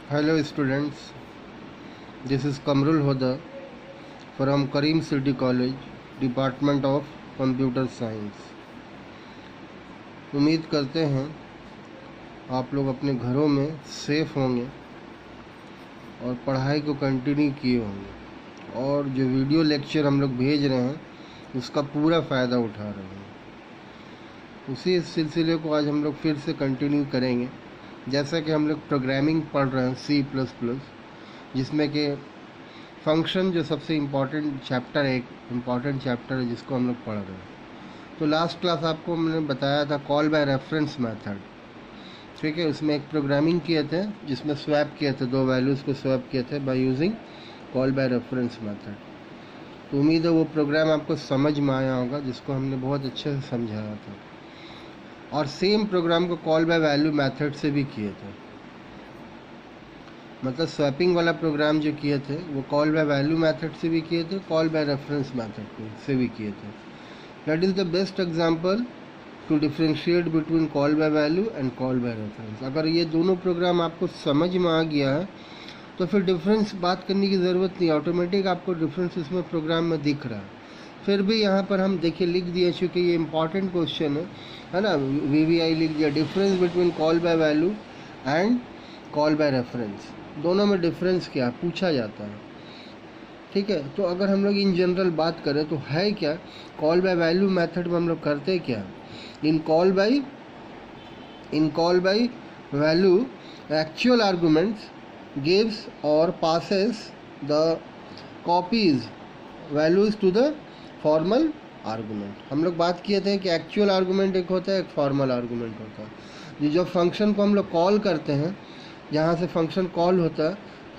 Hello students, this is Kamrul Hoda from Karim City College, Department of Computer Science। उम्मीद करते हैं आप लोग अपने घरों में सेफ होंगे और पढ़ाई को कंटिन्यू किए होंगे और जो वीडियो लेक्चर हम लोग भेज रहे हैं उसका पूरा फ़ायदा उठा रहे हैं। उसी सिलसिले को आज हम लोग फिर से कंटिन्यू करेंगे। जैसा कि हम लोग प्रोग्रामिंग पढ़ रहे हैं C++, जिसमें कि फंक्शन जो सबसे इम्पॉर्टेंट चैप्टर है, एक इम्पॉर्टेंट चैप्टर है जिसको हम लोग पढ़ रहे हैं। तो लास्ट क्लास आपको मैंने बताया था कॉल बाय रेफरेंस मेथड, ठीक है। उसमें एक प्रोग्रामिंग किए थे जिसमें स्वैप किए थे, दो वैल्यूज़ को स्वैप किए थे by using call by reference method. तो उम्मीद है वो प्रोग्राम आपको समझ में आया होगा, जिसको हमने बहुत अच्छे से समझाया था। और सेम प्रोग्राम को कॉल बाय वैल्यू मेथड से भी किए थे, मतलब स्वैपिंग वाला प्रोग्राम जो किए थे वो कॉल बाय वैल्यू मेथड से भी किए थे, कॉल बाय रेफरेंस मेथड से भी किए थे। That is the best example to differentiate between call by value and call by reference. अगर ये दोनों प्रोग्राम आपको समझ में आ गया है तो फिर डिफरेंस बात करने की ज़रूरत नहीं, ऑटोमेटिक आपको डिफरेंस इसमें प्रोग्राम में दिख रहा है। फिर भी यहाँ पर हम देखिए लिख दिए, चूँकि ये इंपॉर्टेंट क्वेश्चन है ना, VBI लिख दिया, difference between call by value and call by reference, दोनों में डिफरेंस क्या पूछा जाता है, ठीक है। तो अगर हम लोग इन जनरल बात करें तो है क्या, कॉल बाय वैल्यू मेथड में हम लोग करते क्या, in call by value actual arguments gives और passes the copies values to the formal argument. हम लोग बात किए थे कि एक्चुअल आर्गुमेंट एक होता है, एक फॉर्मल आर्गुमेंट होता है। ये जो फंक्शन को हम लोग कॉल करते हैं, जहाँ से फंक्शन कॉल होता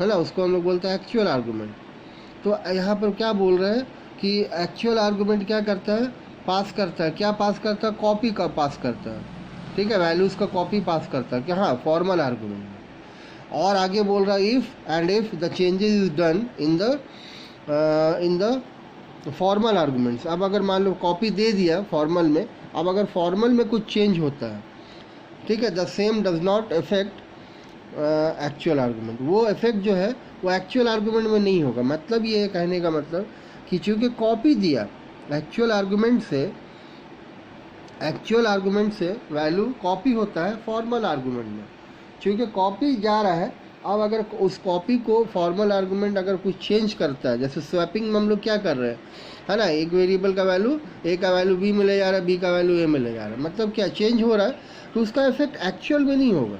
है ना, उसको हम लोग बोलते हैं एक्चुअल आर्गुमेंट। तो यहाँ पर क्या बोल रहे हैं कि एक्चुअल आर्गुमेंट क्या करता है, पास करता है, क्या पास करता है, कॉपी का पास करता है, ठीक है, वैल्यूज़ का कॉपी पास करता है, क्या, हाँ, फॉर्मल आर्गुमेंट में। और आगे बोल रहा है if the changes is done in the formal arguments. अब अगर मान लो कॉपी दे दिया फॉर्मल में, अब अगर फॉर्मल में कुछ चेंज होता है, ठीक है, the same does not affect actual argument, वो इफेक्ट जो है वो एक्चुअल आर्गुमेंट में नहीं होगा। मतलब ये है कहने का मतलब कि चूँकि कॉपी दिया एक्चुअल आर्गुमेंट से वैल्यू कॉपी होता है फॉर्मल आर्गुमेंट में, चूँकि कॉपी जा रहा है। अब अगर उस कॉपी को फॉर्मल आर्गुमेंट अगर कुछ चेंज करता है, जैसे स्वैपिंग में हम लोग क्या कर रहे हैं, है ना, एक वेरिएबल का वैल्यू ए का वैल्यू बी में ले जा रहा है, बी का वैल्यू ए में ले जा रहा है, मतलब क्या चेंज हो रहा है, तो उसका इफेक्ट एक्चुअल में नहीं होगा,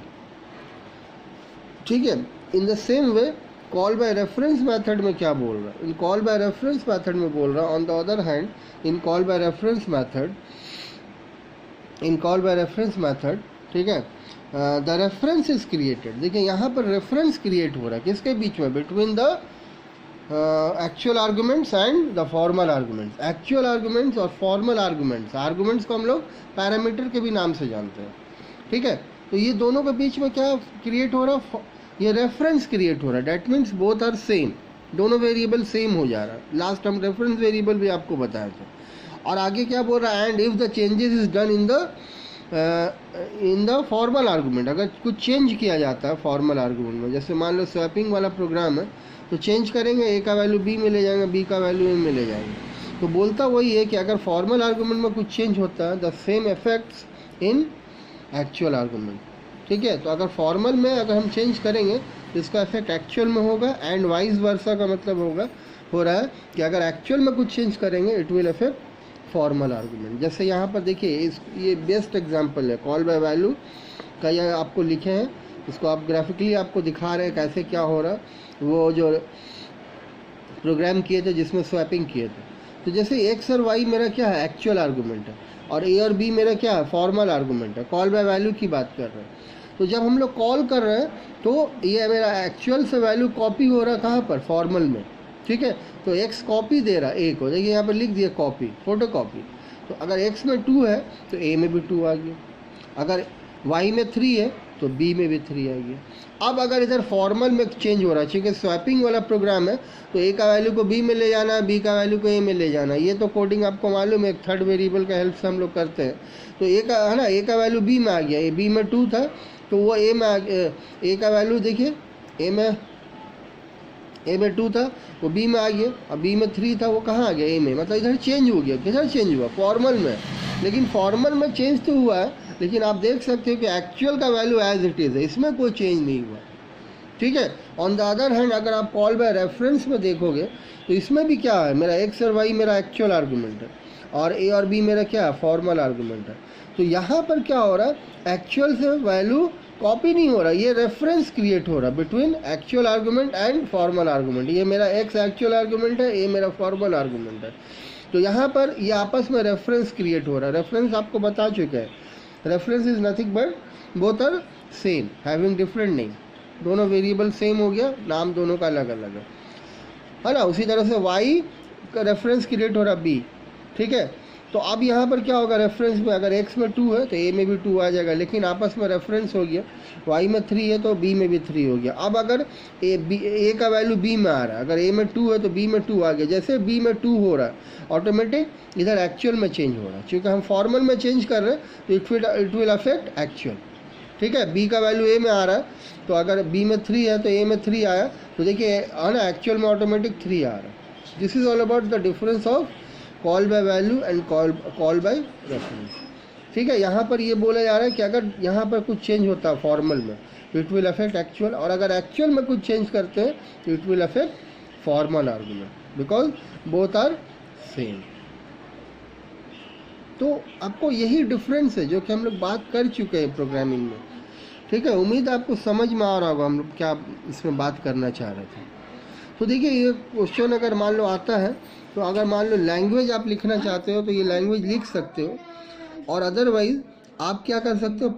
ठीक है। In the same way call by reference method में क्या बोल रहा है, इन कॉल बाय रेफरेंस मेथड में बोल रहा है, on the other hand in call by reference method, ठीक है, द रेफरेंस इज क्रिएटेड। देखिए यहाँ पर रेफरेंस क्रिएट हो रहा है किसके बीच में, between the actual arguments and the formal arguments. Actual arguments और फॉर्मल आर्गुमेंट्स को हम लोग पैरामीटर के भी नाम से जानते हैं, ठीक है। तो ये दोनों के बीच में क्या क्रिएट हो रहा है, ये रेफरेंस क्रिएट हो रहा है। That means both are same, दोनों वेरिएबल सेम हो जा रहा है। लास्ट हम रेफरेंस वेरिएबल भी आपको बताए थे। और आगे क्या बोल रहा है, and if the changes is done in the formal argument, अगर कुछ चेंज किया जाता है फॉर्मल आर्गुमेंट में, जैसे मान लो स्वैपिंग वाला प्रोग्राम है, तो चेंज करेंगे, ए का वैल्यू बी में ले जाएंगे, बी का वैल्यू ए में ले जाएंगे। तो बोलता वही है कि अगर फॉर्मल आर्गुमेंट में कुछ चेंज होता है, the same effects in actual argument, ठीक है। तो अगर फॉर्मल में अगर हम चेंज करेंगे तो इसका इफेक्ट एक्चुअल में होगा, एंड वाइस वर्सा का मतलब हो रहा है कि अगर एक्चुअल में कुछ चेंज करेंगे it will effect formal argument. जैसे यहाँ पर देखिए ये बेस्ट एग्जांपल है कॉल बाय वैल्यू का, ये आपको लिखे हैं, इसको आप ग्राफिकली आपको दिखा रहे हैं कैसे क्या हो रहा है। वो जो प्रोग्राम किए थे जिसमें स्वैपिंग किए थे, तो जैसे एक्स और वाई मेरा क्या है, एक्चुअल आर्गुमेंट है, और ए और बी मेरा क्या है, फॉर्मल आर्गुमेंट है। कॉल बाय वैल्यू की बात कर रहे हैं, तो जब हम लोग कॉल कर रहे हैं तो ये मेरा एक्चुअल से वैल्यू कॉपी हो रहा है कहाँ पर, फॉर्मल में, ठीक है। तो एक्स कॉपी दे रहा है ए को, देखिए यहाँ पर लिख दिया कॉपी, फोटो कॉपी। तो अगर एक्स में 2 है तो ए में भी 2 आ गया, अगर वाई में 3 है तो बी में भी 3 आ गया। अब अगर इधर फॉर्मल में चेंज हो रहा है, क्योंकि स्वैपिंग वाला प्रोग्राम है, तो ए का वैल्यू को बी में ले जाना है, बी का वैल्यू को ए में ले जाना है। ये तो कोडिंग आपको मालूम है, एक थर्ड वेरिएबल का हेल्प से हम लोग करते हैं। तो ए का है ना, ए का वैल्यू बी में आ गया, ए बी में 2 था तो वो ए में ए का वैल्यू देखिए ए में 2 था वो बी में आ गया, और बी में 3 था वो कहाँ आ गया, ए में। मतलब इधर चेंज हो गया। किधर चेंज हुआ, फॉर्मल में। लेकिन फॉर्मल में चेंज तो हुआ है, लेकिन आप देख सकते हो कि एक्चुअल का वैल्यू एज इट इज़ है, इसमें कोई चेंज नहीं हुआ। ठीक है। ऑन द अदर हैंड अगर आप कॉल बाय रेफरेंस में देखोगे तो इसमें भी क्या है, मेरा एक्स और वाई मेरा एक्चुअल आर्गूमेंट है, और ए और बी मेरा क्या है, फॉर्मल आर्गूमेंट है। तो यहाँ पर क्या हो रहा है, एक्चुअल से वैल्यू कॉपी नहीं हो रहा, ये रेफरेंस क्रिएट हो रहा between actual argument and formal argument. ये मेरा एक्स एक्चुअल आर्गूमेंट है, ये मेरा फॉर्मल आर्गूमेंट है। तो यहाँ पर ये आपस में रेफरेंस क्रिएट हो रहा है। रेफरेंस आपको बता चुके हैं, reference is nothing but both are same having different name. दोनों वेरिएबल सेम हो गया, नाम दोनों का अलग अलग है ना। उसी तरह से y का रेफरेंस क्रिएट हो रहा b। ठीक है। तो अब यहाँ पर क्या होगा, रेफरेंस में अगर x में 2 है तो a में भी 2 आ जाएगा, लेकिन आपस में रेफरेंस हो गया। y में 3 है तो b में भी 3 हो गया। अब अगर a का वैल्यू b में आ रहा है, अगर a में 2 है तो b में 2 आ गया। जैसे b में 2 हो रहा है, ऑटोमेटिक इधर एक्चुअल में चेंज हो रहा है। क्योंकि हम फॉर्मल में चेंज कर रहे हैं तो इट विल अफेक्ट एक्चुअल। ठीक है। b का वैल्यू a में आ रहा है, तो अगर b में 3 है तो a में 3 आया, तो देखिए है ना, एक्चुअल में ऑटोमेटिक 3 आ रहा है। This is all about the difference of call by value and call by reference. ठीक है। यहाँ पर ये बोला जा रहा है कि अगर यहाँ पर कुछ चेंज होता है फॉर्मल में तो इट विल अफेक्ट एक्चुअल, और अगर एक्चुअल में कुछ चेंज करते हैं तो it will affect formal argument, because both are same. तो आपको यही डिफरेंस है जो कि हम लोग बात कर चुके हैं प्रोग्रामिंग में। ठीक है। उम्मीद आपको समझ में आ रहा होगा हम लोग क्या इसमें बात करना चाह रहे थे। तो देखिए ये क्वेश्चन अगर मान लो आता है, तो अगर मान लो लैंग्वेज आप लिखना चाहते हो तो ये लैंग्वेज लिख सकते हो, और अदरवाइज आप क्या कर सकते हो,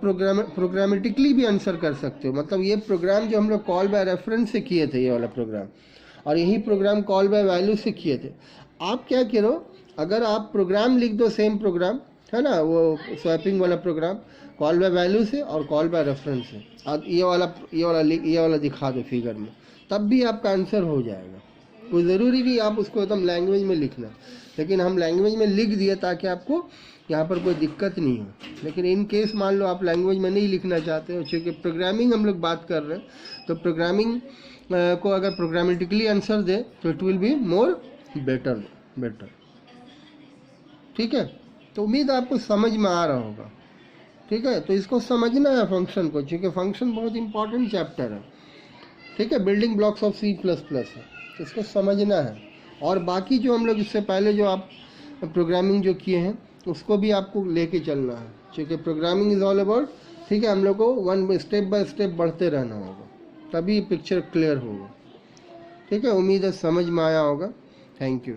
प्रोग्रामेटिकली भी आंसर कर सकते हो। मतलब ये प्रोग्राम जो हम लोग कॉल बाय रेफरेंस से किए थे, ये वाला प्रोग्राम, और यही प्रोग्राम कॉल बाय वैल्यू से किए थे। आप क्या करो, अगर आप प्रोग्राम लिख दो, सेम प्रोग्राम है ना, वो स्वैपिंग वाला प्रोग्राम कॉल बाय वैल्यू से और कॉल बाय रेफरेंस से, और ये वाला दिखा दो फिगर में, तब भी आपका आंसर हो जाएगा। कोई ज़रूरी नहीं आप उसको एकदम लैंग्वेज में लिखना, लेकिन हम लैंग्वेज में लिख दिए ताकि आपको यहाँ पर कोई दिक्कत नहीं हो। लेकिन इन केस मान लो आप लैंग्वेज में नहीं लिखना चाहते हो, क्योंकि प्रोग्रामिंग हम लोग बात कर रहे हैं, तो प्रोग्रामिंग को अगर प्रोग्रामेटिकली आंसर दे तो it will be more better. ठीक है। तो उम्मीद आपको समझ में आ रहा होगा। ठीक है। तो इसको समझना है फंक्शन को, क्योंकि फंक्शन बहुत इंपॉर्टेंट चैप्टर है। ठीक है। बिल्डिंग ब्लॉक्स ऑफ C++ है, तो इसको समझना है। और बाकी जो हम लोग इससे पहले जो आप प्रोग्रामिंग जो किए हैं उसको भी आपको लेके चलना है, क्योंकि प्रोग्रामिंग इज़ ऑल अबाउट, ठीक है, हम लोग को वन स्टेप बाय स्टेप बढ़ते रहना होगा, तभी पिक्चर क्लियर होगा। ठीक है। उम्मीद है समझ में आया होगा। Thank you.